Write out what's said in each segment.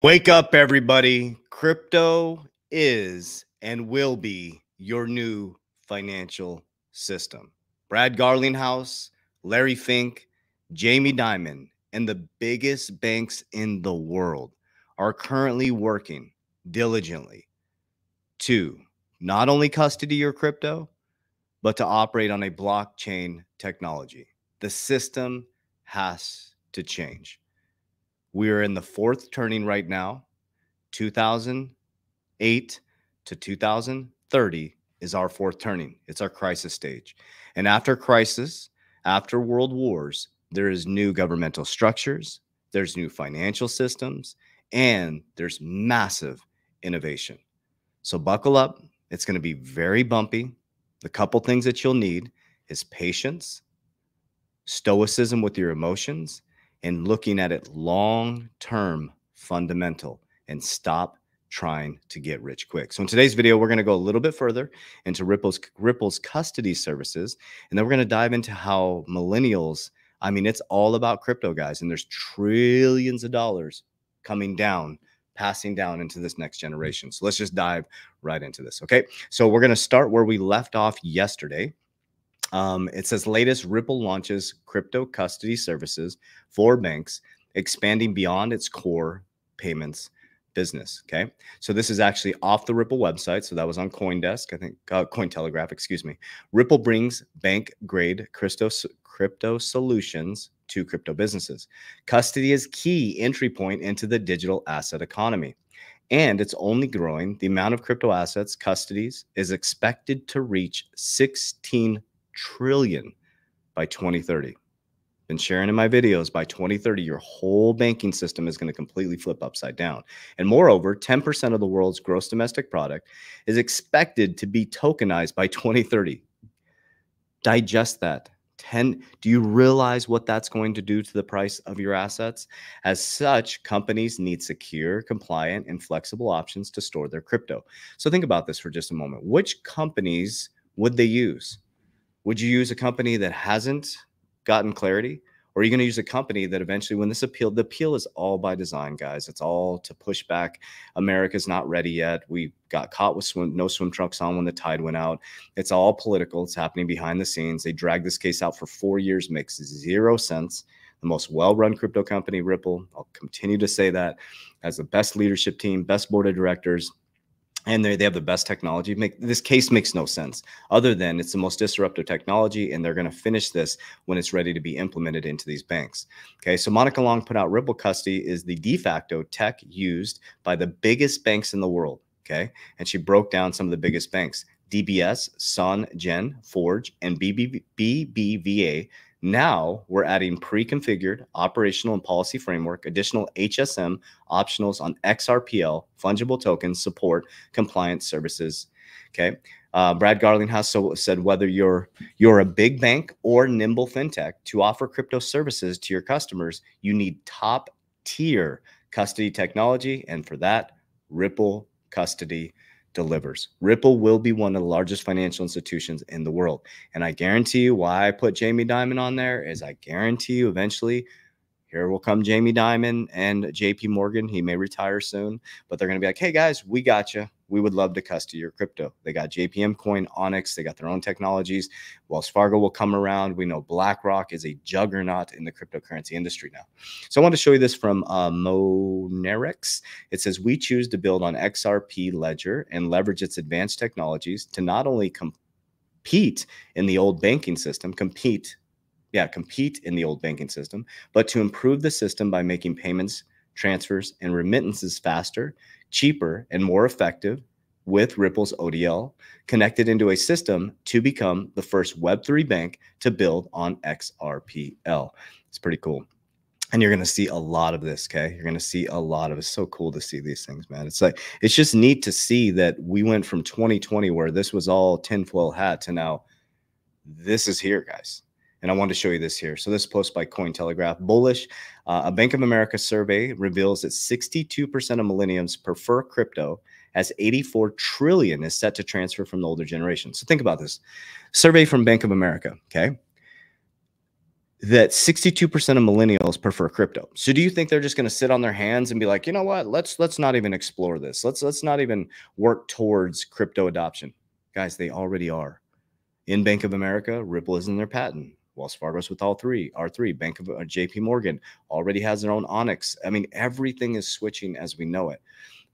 Wake up, everybody. Crypto is and will be your new financial system. Brad Garlinghouse, Larry Fink, Jamie Dimon, and the biggest banks in the world are currently working diligently to not only custody your crypto, but to operate on a blockchain technology. The system has to change. We are in the fourth turning right now. 2008 to 2030 is our fourth turning. It's our crisis stage. And after crisis, after world wars, there is new governmental structures, there's new financial systems, and there's massive innovation. So buckle up. It's going to be very bumpy. The couple things that you'll need is patience, stoicism with your emotions, and looking at it long-term fundamental, and stop trying to get rich quick. So in today's video, we're going to go a little bit further into Ripple's custody services, and then we're going to dive into how millennials, I mean, it's all about crypto, guys, and there's trillions of dollars coming down, passing down into this next generation. So let's just dive right into this. Okay. So we're going to start where we left off yesterday. It says latest Ripple launches crypto custody services for banks, expanding beyond its core payments business. Okay. So this is actually off the Ripple website. So that was on CoinDesk, I think, Cointelegraph, excuse me. Ripple brings bank grade crypto solutions to crypto businesses. Custody is key entry point into the digital asset economy. And it's only growing. The amount of crypto assets custodies is expected to reach 16 trillion by 2030. Been sharing in my videos, by 2030, your whole banking system is going to completely flip upside down. And moreover, 10% of the world's gross domestic product is expected to be tokenized by 2030. Digest that. Do you realize what that's going to do to the price of your assets? As such, companies need secure, compliant, and flexible options to store their crypto. So think about this for just a moment. Which companies would they use? Would you use a company that hasn't gotten clarity? Or are you going to use a company that eventually, when this appeal, the appeal is all by design, guys. It's all to push back. America's not ready yet. We got caught with no swim trunks on when the tide went out. It's all political. It's happening behind the scenes. They dragged this case out for 4 years, makes zero sense. The most well-run crypto company, Ripple, I'll continue to say that, has the best leadership team, best board of directors, and they have the best technology. This case makes no sense other than it's the most disruptive technology, and they're going to finish this when it's ready to be implemented into these banks. Okay, so Monica Long put out Ripple Custody is the de facto tech used by the biggest banks in the world. Okay, and she broke down some of the biggest banks: DBS, Sun, Gen, Forge, and BBVA. Now we're adding pre-configured operational and policy framework, additional HSM optionals on XRPL, fungible tokens, support, compliance services. Okay. Brad Garlinghouse said whether you're a big bank or nimble fintech, to offer crypto services to your customers, you need top tier custody technology. And for that, Ripple Custody delivers. Ripple will be one of the largest financial institutions in the world. And I guarantee you, why I put Jamie Dimon on there is I guarantee you eventually here will come Jamie Dimon and JP Morgan. He may retire soon, but they're going to be like, hey guys, we got you. We would love to custody your crypto. They got JPM Coin, Onyx. They got their own technologies. Wells Fargo will come around. We know BlackRock is a juggernaut in the cryptocurrency industry now. So I want to show you this from Monerex. It says, we choose to build on XRP Ledger and leverage its advanced technologies to not only compete in the old banking system, compete in the old banking system, but to improve the system by making payments, transfers, and remittances faster, cheaper, and more effective with Ripple's ODL, connected into a system to become the first Web3 bank to build on XRPL. It's pretty cool. And you're going to see a lot of this, okay? You're going to see a lot of it. It's so cool to see these things, man. It's like, it's just neat to see that we went from 2020 where this was all tinfoil hat to now this is here, guys. And I wanted to show you this here. So this post by Cointelegraph, bullish. A Bank of America survey reveals that 62% of millennials prefer crypto, as 84 trillion is set to transfer from the older generation. So think about this. Survey from Bank of America, okay? that 62% of millennials prefer crypto. So do you think they're just going to sit on their hands and be like, you know what, let's not even explore this. Let's not even work towards crypto adoption? Guys, they already are. In Bank of America, Ripple is in their patent. Wells Fargo's with all three, R3, Bank of JP Morgan already has their own Onyx. I mean, everything is switching as we know it.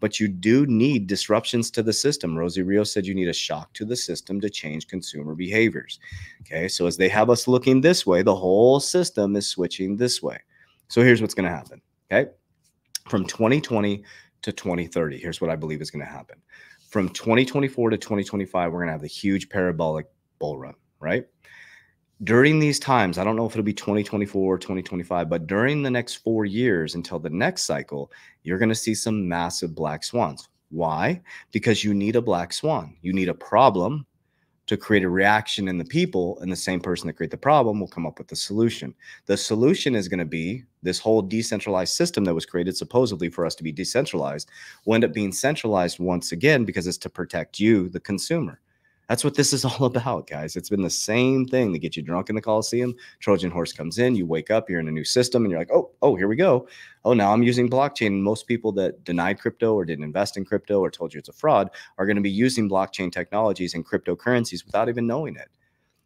But you do need disruptions to the system. Rosie Rio said you need a shock to the system to change consumer behaviors. Okay, so as they have us looking this way, the whole system is switching this way. So here's what's going to happen. Okay, from 2020 to 2030, here's what I believe is going to happen. From 2024 to 2025, we're going to have the huge parabolic bull run, right? During these times, I don't know if it'll be 2024 or 2025, but during the next 4 years until the next cycle, you're going to see some massive black swans. Why? Because you need a black swan. You need a problem to create a reaction in the people, and the same person that create the problem will come up with the solution. The solution is going to be this whole decentralized system that was created supposedly for us to be decentralized will end up being centralized once again because it's to protect you, the consumer. That's what this is all about, guys. It's been the same thing to get you drunk in the Coliseum. Trojan horse comes in, you wake up, you're in a new system, and you're like, oh, here we go. Oh, now I'm using blockchain. Most people that denied crypto or didn't invest in crypto or told you it's a fraud are going to be using blockchain technologies and cryptocurrencies without even knowing it.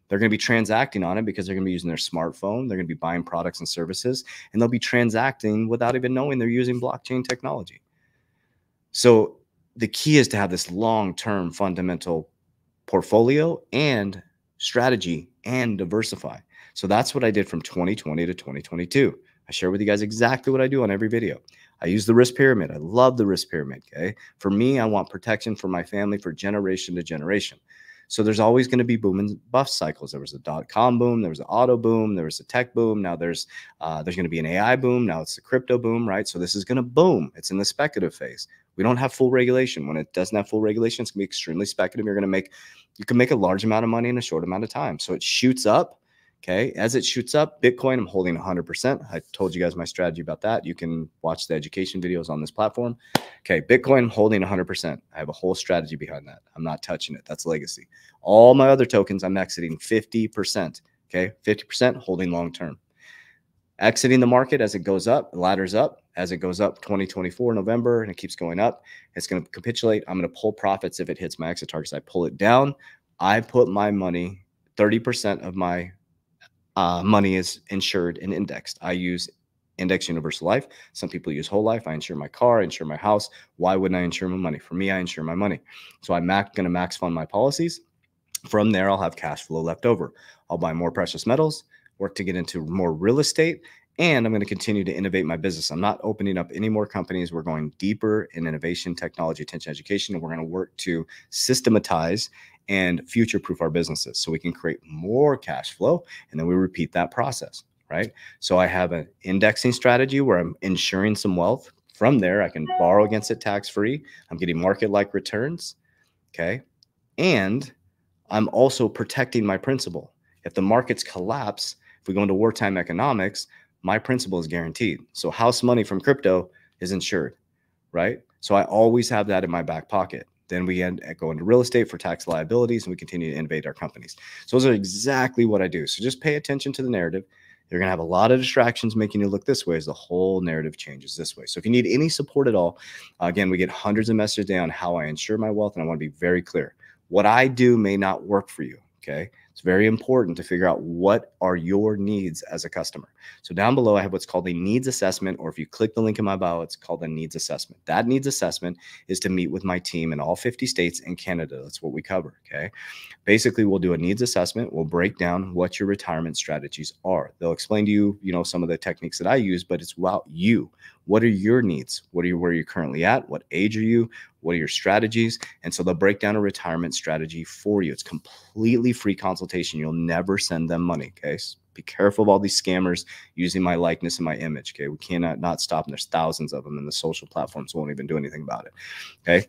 They're going to be transacting on it because they're going to be using their smartphone. They're going to be buying products and services, and they'll be transacting without even knowing they're using blockchain technology. So the key is to have this long-term fundamental portfolio and strategy and diversify. So that's what I did from 2020 to 2022. I share with you guys exactly what I do on every video. I use the risk pyramid. I love the risk pyramid. Okay. For me, I want protection for my family for generation to generation. So there's always going to be boom and bust cycles. There was a .com boom. There was an auto boom. There was a tech boom. Now there's going to be an AI boom. Now it's the crypto boom, right? So this is going to boom. It's in the speculative phase. We don't have full regulation. When it doesn't have full regulation, it's going to be extremely speculative. You can make a large amount of money in a short amount of time. So it shoots up. Okay. As it shoots up, Bitcoin, I'm holding 100%. I told you guys my strategy about that. You can watch the education videos on this platform. Okay. Bitcoin, I'm holding 100%. I have a whole strategy behind that. I'm not touching it. That's legacy. All my other tokens, I'm exiting 50%. Okay. 50% holding long-term. Exiting the market as it goes up, ladders up. As it goes up 2024 November and it keeps going up, it's going to capitulate. I'm going to pull profits if it hits my exit targets. I pull it down. I put my money, 30% of my money is insured and indexed. I use index universal life. Some people use whole life. I insure my car, I insure my house. Why wouldn't I insure my money? For me, I insure my money. So I'm going to max fund my policies. From there, I'll have cash flow left over. I'll buy more precious metals, work to get into more real estate, and I'm going to continue to innovate my business. I'm not opening up any more companies. We're going deeper in innovation, technology, attention, education, and we're going to work to systematize and future-proof our businesses so we can create more cash flow, and then we repeat that process, right? So I have an indexing strategy where I'm insuring some wealth. From there, I can borrow against it tax-free. I'm getting market-like returns, okay? And I'm also protecting my principal. If the markets collapse, if we go into wartime economics, my principal is guaranteed. So house money from crypto is insured, right? So I always have that in my back pocket. Then we go into real estate for tax liabilities, and we continue to innovate our companies. So those are exactly what I do. So just pay attention to the narrative. You're going to have a lot of distractions making you look this way as the whole narrative changes this way. So if you need any support at all, again, we get hundreds of messages a day on how I insure my wealth, and I want to be very clear. What I do may not work for you, okay? It's very important to figure out what are your needs as a customer. So down below, I have what's called a needs assessment, or if you click the link in my bio, it's called a needs assessment. That needs assessment is to meet with my team in all 50 states and Canada. That's what we cover, okay? Basically, we'll do a needs assessment. We'll break down what your retirement strategies are. They'll explain to you, some of the techniques that I use, but it's about you. What are your needs? Where are you currently at? What age are you? What are your strategies? And so they'll break down a retirement strategy for you. It's completely free consultation. You'll never send them money, okay? So be careful of all these scammers using my likeness and my image, okay? We cannot not stop them. There's thousands of them, and the social platforms won't even do anything about it, okay?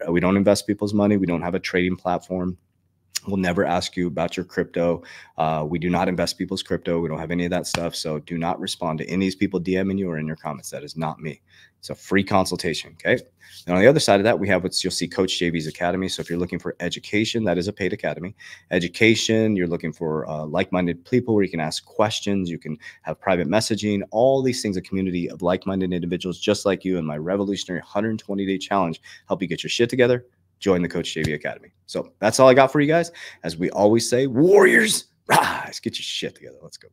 We don't invest people's money. We don't have a trading platform. We'll never ask you about your crypto. We do not invest people's crypto. We don't have any of that stuff. So do not respond to any of these people DMing you or in your comments. That is not me. It's a free consultation. Okay. And on the other side of that, we have what you'll see Coach JB's Academy. So if you're looking for education, that is a paid academy. Education, you're looking for like-minded people where you can ask questions, you can have private messaging, all these things, a community of like-minded individuals just like you, and my revolutionary 120-day challenge help you get your shit together. Join the Coach JB Academy. So that's all I got for you guys. As we always say, warriors, rise, get your shit together. Let's go.